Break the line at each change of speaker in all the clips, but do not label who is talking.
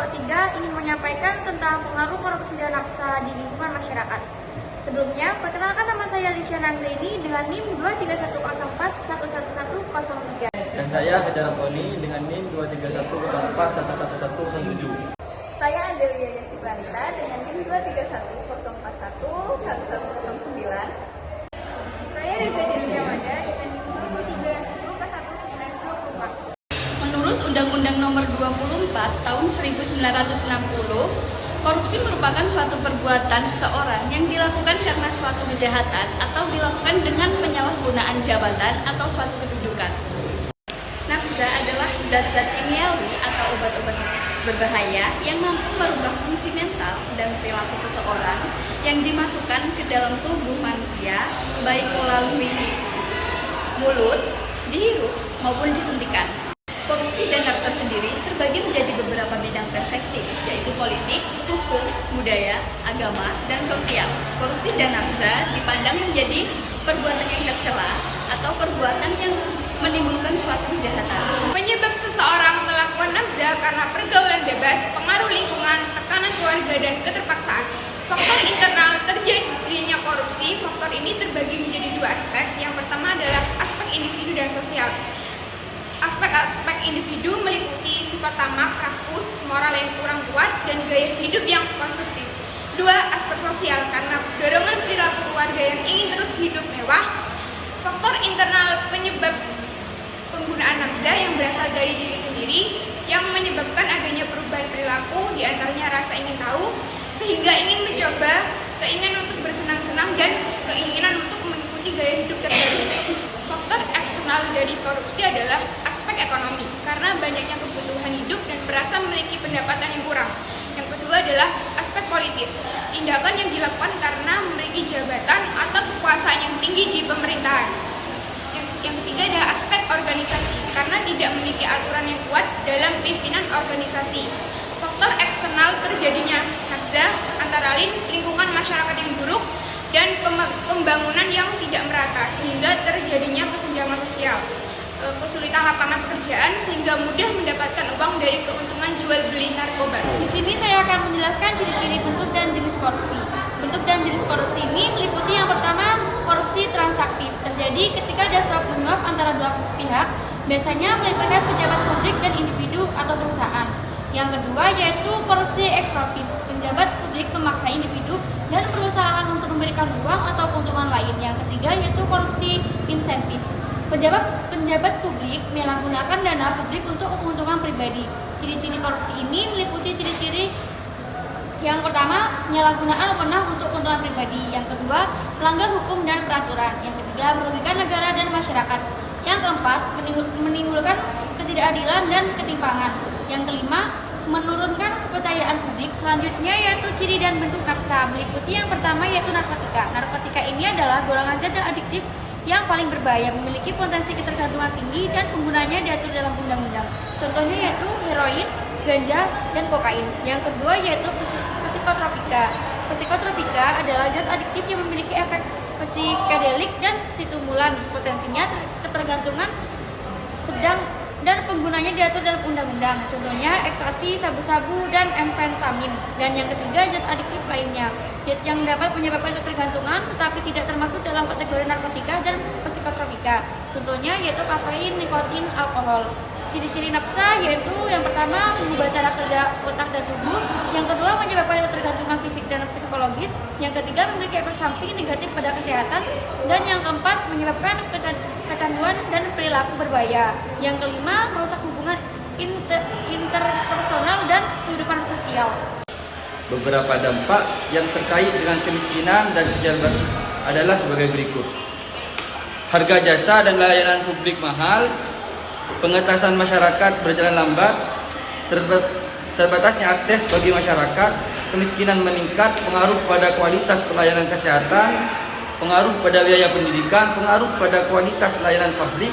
kelompok 3 ingin menyampaikan tentang pengaruh korupsi dan naksa di lingkungan masyarakat. Sebelumnya, perkenalkan nama saya Lisyana Anggreni dengan NIM 23141111003.
Dan saya Hajar Poni dengan NIM 231041117.
Saya Adelia Yasipranita dengan NIM 23104111009.
Saya Reza Desjawada dengan NIM 23101124.
Menurut Undang-Undang Nomor 24 Tahun 1960, korupsi merupakan suatu perbuatan seseorang yang dilakukan karena suatu kejahatan atau dilakukan dengan penyalahgunaan jabatan atau suatu kedudukan. Nafza adalah zat-zat kimiawi atau obat-obat berbahaya yang mampu merubah fungsi mental dan perilaku seseorang yang dimasukkan ke dalam tubuh manusia, baik melalui mulut, dihirup, maupun disuntikan. Korupsi dan naksa sendiri terbagi menjadi beberapa bidang perspektif, yaitu politik, hukum, budaya, agama, dan sosial. Korupsi dan naksa dipandang menjadi perbuatan yang tercela atau perbuatan yang menimbulkan suatu kejahatan.
Penyebab seseorang melakukan nafza karena pergaulan bebas, pengaruh lingkungan, tekanan keluarga, dan keterpaksaan. Faktor internal terjadinya korupsi, faktor ini terbagi menjadi dua aspek. Yang pertama adalah aspek individu dan sosial. Aspek-aspek individu meliputi sifat tamak, rakus, moral yang kurang kuat, dan gaya hidup yang konsumtif. Dua, aspek sosial, karena dorongan perilaku keluarga yang ingin terus hidup mewah. Faktor internal penyebab penggunaan nafza yang berasal dari diri sendiri, yang menyebabkan adanya perubahan perilaku, diantaranya rasa ingin tahu, sehingga ingin mencoba, keinginan untuk bersenang-senang, dan keinginan untuk mengikuti gaya hidup terbaru. Faktor eksternal dari korupsi adalah aspek ekonomi, karena banyaknya kebutuhan hidup dan merasa memiliki pendapatan yang kurang. Yang kedua adalah aspek politis, tindakan yang dilakukan karena memiliki jabatan atau kekuasaan yang tinggi di pemerintahan. Yang ketiga adalah aspek organisasi, karena tidak memiliki aturan yang kuat dalam pimpinan organisasi. Faktor eksternal terjadinya nafza antara lain lingkungan masyarakat yang buruk dan pembangunan yang tidak merata, sehingga terjadinya kesenjangan sosial, kesulitan lapangan pekerjaan, sehingga mudah mendapatkan uang dari keuntungan jual beli narkoba.
Di sini saya akan menjelaskan ciri-ciri bentuk dan jenis korupsi. Bentuk dan jenis korupsi ini meliputi yang pertama, korupsi transaktif. Terjadi ketika ada suap menyuap antara dua pihak, biasanya melibatkan pejabat publik dan individu atau perusahaan. Yang kedua yaitu korupsi ekstraktif. Pejabat publik memaksa individu dan perusahaan untuk memberikan uang atau keuntungan lain. Yang ketiga yaitu korupsi insentif. Penjabat publik menyalahgunakan dana publik untuk keuntungan pribadi. Ciri-ciri korupsi ini meliputi ciri-ciri yang pertama, penyalahgunaan wewenang untuk keuntungan pribadi. Yang kedua, melanggar hukum dan peraturan. Yang ketiga, merugikan negara dan masyarakat. Yang keempat, menimbulkan ketidakadilan dan ketimpangan. Yang kelima, menurunkan kepercayaan publik. Selanjutnya yaitu ciri dan bentuk naksa, meliputi yang pertama yaitu narkotika. Narkotika ini adalah golongan zat yang adiktif yang paling berbahaya, memiliki potensi ketergantungan tinggi dan penggunanya diatur dalam undang-undang. Contohnya yaitu heroin, ganja, dan kokain. Yang kedua yaitu psikotropika. Psikotropika adalah zat adiktif yang memiliki efek psikedelik dan stimulan, potensinya ketergantungan sedang dan penggunanya diatur dalam undang-undang. Contohnya ekstasi, sabu-sabu, dan amfetamin. Dan yang ketiga zat adiktif lainnya, zat yang dapat menyebabkan ketergantungan tetapi tidak termasuk dalam kategori narkotika dan psikotropika. Contohnya yaitu kafein, nikotin, alkohol. Ciri-ciri nafsa yaitu yang pertama mengubah cara kerja otak dan tubuh, yang kedua menyebabkan ketergantungan fisik dan psikologis, yang ketiga memiliki efek samping negatif pada kesehatan, dan yang keempat menyebabkan kecanduan dan perilaku berbahaya. Yang kelima merusak hubungan interpersonal dan kehidupan sosial.
Beberapa dampak yang terkait dengan kemiskinan dan sosial adalah sebagai berikut. Harga jasa dan layanan publik mahal, pengetasan masyarakat berjalan lambat, terbatasnya akses bagi masyarakat, kemiskinan meningkat, pengaruh pada kualitas pelayanan kesehatan, pengaruh pada biaya pendidikan, pengaruh pada kualitas layanan publik.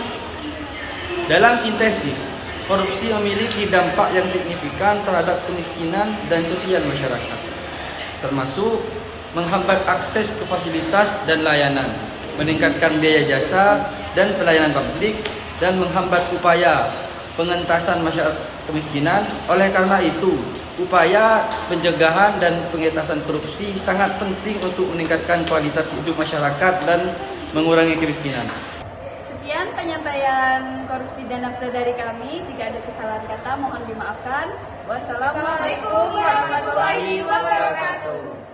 Dalam sintesis, korupsi memiliki dampak yang signifikan terhadap kemiskinan dan sosial masyarakat, termasuk menghambat akses ke fasilitas dan layanan, meningkatkan biaya jasa dan pelayanan publik, dan menghambat upaya pengentasan masyarakat kemiskinan. Oleh karena itu, upaya pencegahan dan pengentasan korupsi sangat penting untuk meningkatkan kualitas hidup masyarakat dan mengurangi kemiskinan.
Sekian penyampaian korupsi dan nafsa dari kami. Jika ada kesalahan kata mohon dimaafkan. Wassalamualaikum warahmatullahi wabarakatuh.